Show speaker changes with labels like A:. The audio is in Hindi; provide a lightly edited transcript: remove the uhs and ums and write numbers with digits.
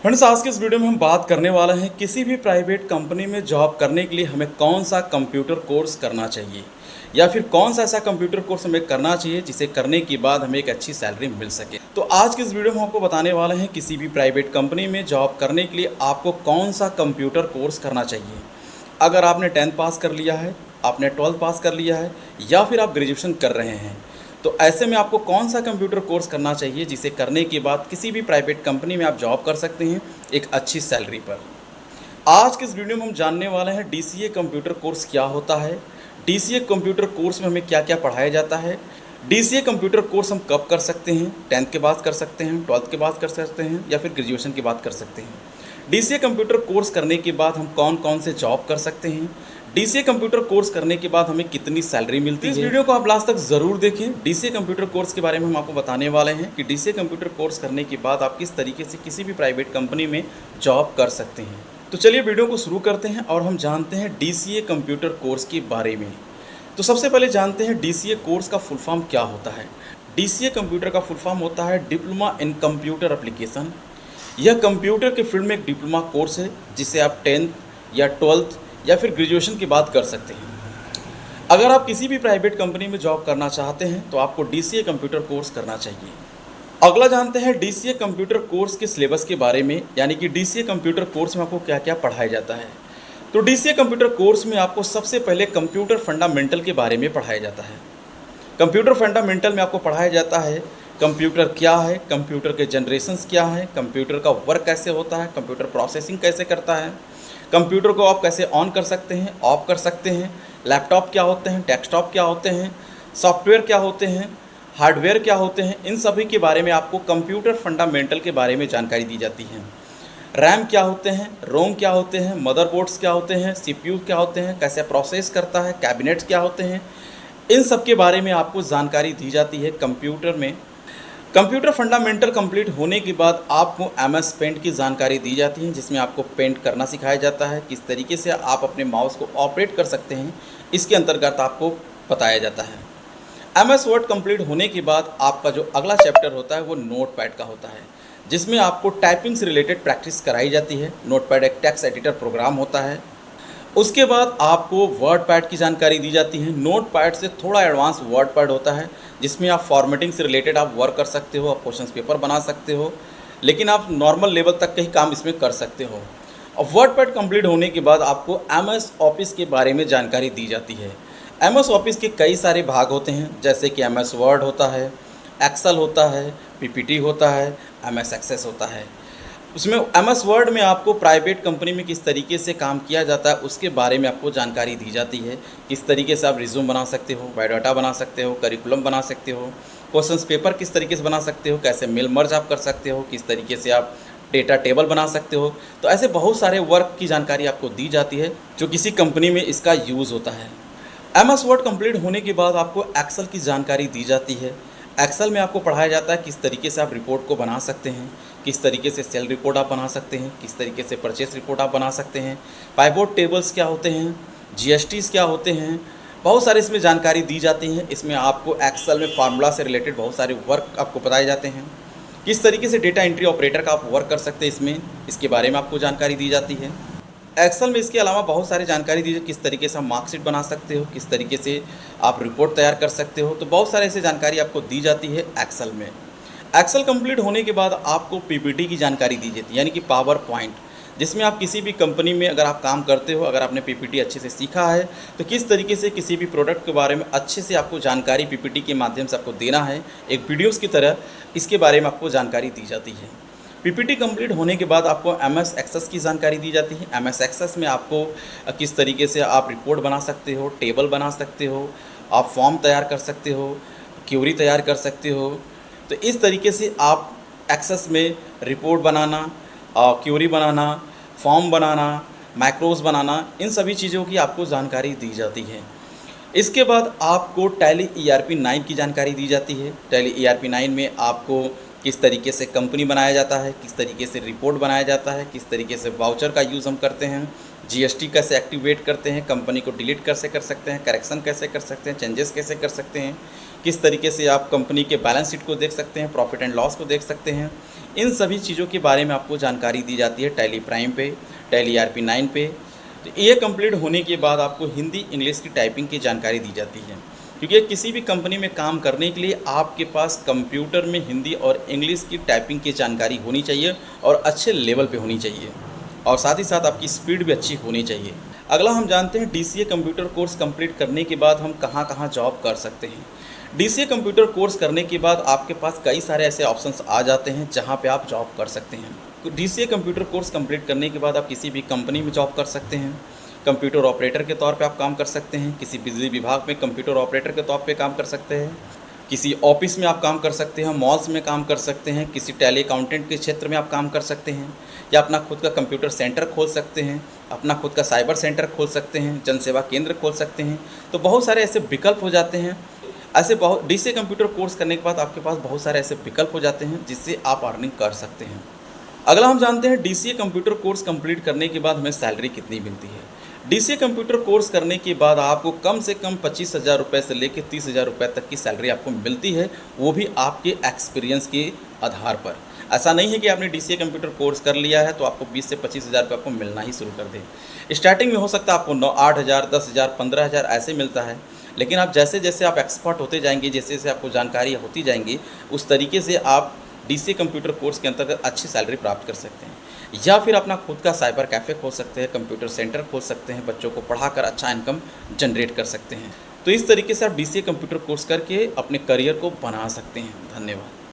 A: फ्रेंड्स, आज के इस वीडियो में हम बात करने वाले हैं किसी भी प्राइवेट कंपनी में जॉब करने के लिए हमें कौन सा कंप्यूटर कोर्स करना चाहिए या फिर कौन सा ऐसा कंप्यूटर कोर्स हमें करना चाहिए जिसे करने के बाद हमें एक अच्छी सैलरी मिल सके। तो आज के इस वीडियो में हम आपको बताने वाले हैं किसी भी प्राइवेट कंपनी में जॉब करने के लिए आपको कौन सा कंप्यूटर कोर्स करना चाहिए। अगर आपने 10th पास कर लिया है, आपने 12th पास कर लिया है या फिर आप ग्रेजुएशन कर रहे हैं, तो ऐसे में आपको कौन सा कंप्यूटर कोर्स करना चाहिए जिसे करने के बाद किसी भी प्राइवेट कंपनी में आप जॉब कर सकते हैं एक अच्छी सैलरी पर। आज के इस वीडियो में हम जानने वाले हैं डीसीए कंप्यूटर कोर्स क्या होता है, डीसीए कंप्यूटर कोर्स में हमें क्या क्या पढ़ाया जाता है, डीसीए कंप्यूटर कोर्स हम कब कर सकते हैं, 10th के बाद कर सकते हैं, 12th के बाद कर सकते हैं या फिर ग्रेजुएशन के बाद कर सकते हैं। डीसीए कंप्यूटर कोर्स करने के बाद हम कौन कौन से जॉब कर सकते हैं, डीसीए कंप्यूटर कोर्स करने के बाद हमें कितनी सैलरी मिलती है। इस वीडियो को आप लास्ट तक ज़रूर देखें। डीसीए कंप्यूटर कोर्स के बारे में हम आपको बताने वाले हैं कि डीसीए कंप्यूटर कोर्स करने के बाद आप किस तरीके से किसी भी प्राइवेट कंपनी में जॉब कर सकते हैं। तो चलिए वीडियो को शुरू करते हैं और हम जानते हैं डीसीए कंप्यूटर कोर्स के बारे में। तो सबसे पहले जानते हैं डीसीए कोर्स का फुल फॉर्म क्या होता है। डीसीए कंप्यूटर का फुल फॉर्म होता है डिप्लोमा इन कंप्यूटर एप्लीकेशन। यह कंप्यूटर के फील्ड में एक डिप्लोमा कोर्स है जिसे आप 10th या 12th या फिर ग्रेजुएशन के बाद कर सकते हैं। अगर आप किसी भी प्राइवेट कंपनी में जॉब करना चाहते हैं तो आपको डीसीए कंप्यूटर कोर्स करना चाहिए। अगला जानते हैं डीसीए कंप्यूटर कोर्स के सिलेबस के बारे में, यानी कि डीसीए कंप्यूटर कोर्स में आपको क्या क्या पढ़ाया जाता है। तो डीसीए कंप्यूटर कोर्स में आपको सबसे पहले कंप्यूटर फंडामेंटल के बारे में पढ़ाया जाता है। कंप्यूटर फंडामेंटल में आपको पढ़ाया जाता है कंप्यूटर क्या है, कंप्यूटर के जनरेशन्स क्या है, कंप्यूटर का वर्क कैसे होता है, कंप्यूटर प्रोसेसिंग कैसे करता है, कंप्यूटर को आप कैसे ऑन कर सकते हैं, ऑफ कर सकते हैं, लैपटॉप क्या होते हैं, डेस्कटॉप क्या होते हैं, सॉफ्टवेयर क्या होते हैं, हार्डवेयर क्या होते हैं, इन सभी के बारे में आपको कंप्यूटर फंडामेंटल के बारे में जानकारी दी जाती है। रैम क्या होते हैं, रोम क्या होते हैं, मदरबोर्ड्स क्या होते हैं, सीपीयू क्या होते हैं, कैसे प्रोसेस करता है, कैबिनेट्स क्या होते हैं, इन सब के बारे में आपको जानकारी दी जाती है कंप्यूटर में। कंप्यूटर फंडामेंटल कंप्लीट होने के बाद आपको एमएस पेंट की जानकारी दी जाती है जिसमें आपको पेंट करना सिखाया जाता है, किस तरीके से आप अपने माउस को ऑपरेट कर सकते हैं, इसके अंतर्गत आपको बताया जाता है। एमएस वर्ड कंप्लीट होने के बाद आपका जो अगला चैप्टर होता है वो नोटपैड का होता है जिसमें आपको टाइपिंग से रिलेटेड प्रैक्टिस कराई जाती है। नोटपैड एक टेक्स्ट एडिटर प्रोग्राम होता है। उसके बाद आपको वर्ड पैड की जानकारी दी जाती है। नोटपैड से थोड़ा एडवांस वर्ड पैड होता है जिसमें आप फॉर्मेटिंग से रिलेटेड आप वर्क कर सकते हो, आप क्वेश्चन पेपर बना सकते हो, लेकिन आप नॉर्मल लेवल तक का ही काम इसमें कर सकते हो। और वर्ड पैड कंप्लीट होने के बाद आपको एमएस ऑफिस के बारे में जानकारी दी जाती है। एमएस ऑफिस के कई सारे भाग होते हैं जैसे कि एमएस वर्ड होता है, एक्सेल होता है, पीपीटी होता है, एमएस एक्सेस होता है। उसमें एमएस वर्ड में आपको प्राइवेट कंपनी में किस तरीके से काम किया जाता है उसके बारे में आपको जानकारी दी जाती है। किस तरीके से आप रिज्यूम बना सकते हो, बायोडाटा बना सकते हो, करिकुलम बना सकते हो, क्वेश्चंस पेपर किस तरीके से बना सकते हो, कैसे मेल मर्ज आप कर सकते हो, किस तरीके से आप डेटा टेबल बना सकते हो। तो ऐसे बहुत सारे वर्क की जानकारी आपको दी जाती है जो किसी कंपनी में इसका यूज़ होता है। एमएस वर्ड कंप्लीट होने के बाद आपको एक्सेल की जानकारी दी जाती है। एक्सेल में आपको पढ़ाया जाता है किस तरीके से आप रिपोर्ट को बना सकते हैं, किस तरीके से सेल रिपोर्ट आप बना सकते हैं, किस तरीके से परचेस रिपोर्ट आप बना सकते हैं, पाइवोट टेबल्स क्या होते हैं, जीएसटीज़ क्या होते हैं, बहुत सारे इसमें जानकारी दी जाती हैं। इसमें आपको एक्सेल में फार्मूला से रिलेटेड बहुत सारे वर्क आपको बताए जाते हैं। किस तरीके से डेटा एंट्री ऑपरेटर का आप वर्क कर सकते हैं इसके बारे में आपको जानकारी दी जाती है। एक्सेल में इसके अलावा बहुत सारी जानकारी दी जाती है, किस तरीके से आप मार्कशीट बना सकते हो, किस तरीके से आप रिपोर्ट तैयार कर सकते हो। तो बहुत सारे ऐसे जानकारी आपको दी जाती है एक्सेल में। एक्सेल कंप्लीट होने के बाद आपको पीपीटी की जानकारी दी जाती है, यानी कि पावर पॉइंट, जिसमें आप किसी भी कंपनी में अगर आप काम करते हो, अगर आपने पीपीटी अच्छे से सीखा है तो किस तरीके से किसी भी प्रोडक्ट के बारे में अच्छे से आपको जानकारी पीपीटी के माध्यम से आपको देना है एक वीडियोस की तरह, इसके बारे में आपको जानकारी दी जाती है। पीपीटी कंप्लीट होने के बाद आपको एमएस एक्सेस की जानकारी दी जाती है। एमएस एक्सेस में आपको किस तरीके से आप रिपोर्ट बना सकते हो, टेबल बना सकते हो, आप फॉर्म तैयार कर सकते हो, क्यूरी तैयार कर सकते हो। तो इस तरीके से आप एक्सेस में रिपोर्ट बनाना, क्यूरी बनाना, फॉर्म बनाना, मैक्रोस बनाना, इन सभी चीज़ों की आपको जानकारी दी जाती है। इसके बाद आपको टैली ईआरपी 9 की जानकारी दी जाती है। टैली ईआरपी 9 में आपको किस तरीके से कंपनी बनाया जाता है, किस तरीके से रिपोर्ट बनाया जाता है, किस तरीके से वाउचर का यूज़ हम करते हैं, जीएसटी कैसे एक्टिवेट करते हैं, कंपनी को डिलीट कैसे कर सकते हैं, करेक्शन कैसे कर सकते हैं, चेंजेस कैसे कर सकते हैं, किस तरीके से आप कंपनी के बैलेंस शीट को देख सकते हैं, प्रॉफिट एंड लॉस को देख सकते हैं। इन सभी चीज़ों के बारे में आपको जानकारी दी जाती है टैली प्राइम पे, टैली ERP 9 पे। तो ये कंप्लीट होने के बाद आपको हिंदी इंग्लिश की टाइपिंग की जानकारी दी जाती है, क्योंकि किसी भी कंपनी में काम करने के लिए आपके पास कंप्यूटर में हिंदी और इंग्लिश की टाइपिंग की जानकारी होनी चाहिए और अच्छे लेवल पे होनी चाहिए, और साथ ही साथ आपकी स्पीड भी अच्छी होनी चाहिए। अगला हम जानते हैं DCA कंप्यूटर कोर्स कंप्लीट करने के बाद हम कहाँ कहाँ जॉब कर सकते हैं। DCA कंप्यूटर कोर्स करने के बाद आपके पास कई सारे ऐसे ऑप्शंस आ जाते हैं जहाँ पे आप जॉब कर सकते हैं। तो DCA कंप्यूटर कोर्स कंप्लीट करने के बाद आप किसी भी कंपनी में जॉब कर सकते हैं। कंप्यूटर ऑपरेटर के तौर पे आप काम कर सकते हैं, किसी बिजली विभाग में कंप्यूटर ऑपरेटर के तौर पे काम कर सकते हैं, किसी ऑफिस में आप काम कर सकते हैं, मॉल्स में काम कर सकते हैं, किसी टैली अकाउंटेंट के क्षेत्र में आप काम कर सकते हैं, या अपना खुद का कंप्यूटर सेंटर खोल सकते हैं, अपना खुद का साइबर सेंटर खोल सकते हैं, जनसेवा केंद्र खोल सकते हैं। तो बहुत सारे ऐसे विकल्प हो जाते हैं। ऐसे बहुत DCA कंप्यूटर कोर्स करने के बाद आपके पास बहुत सारे ऐसे विकल्प हो जाते हैं जिससे आप अर्निंग कर सकते हैं। अगला हम जानते हैं DCA कंप्यूटर कोर्स कंप्लीट करने के बाद हमें सैलरी कितनी मिलती है। DCA कंप्यूटर कोर्स करने के बाद आपको कम से कम 25,000 रुपये से लेकर 30,000 रुपये तक की सैलरी आपको मिलती है, वो भी आपके एक्सपीरियंस के आधार पर। ऐसा नहीं है कि आपने DCA कंप्यूटर कोर्स कर लिया है तो आपको 20 से 25,000 रुपये आपको मिलना ही शुरू कर दे। स्टार्टिंग में हो सकता है आपको 8,000, 10,000, 15,000 ऐसे मिलता है, लेकिन आप जैसे जैसे आप एक्सपर्ट होते जाएंगे, जैसे जैसे आपको जानकारी होती जाएंगी, उस तरीके से आप DCA कंप्यूटर कोर्स के अंतर्गत अच्छी सैलरी प्राप्त कर सकते हैं। या फिर अपना खुद का साइबर कैफ़े खोल सकते हैं, कंप्यूटर सेंटर खोल सकते हैं, बच्चों को पढ़ाकर अच्छा इनकम जनरेट कर सकते हैं। तो इस तरीके से आप DCA कंप्यूटर कोर्स करके अपने करियर को बना सकते हैं। धन्यवाद।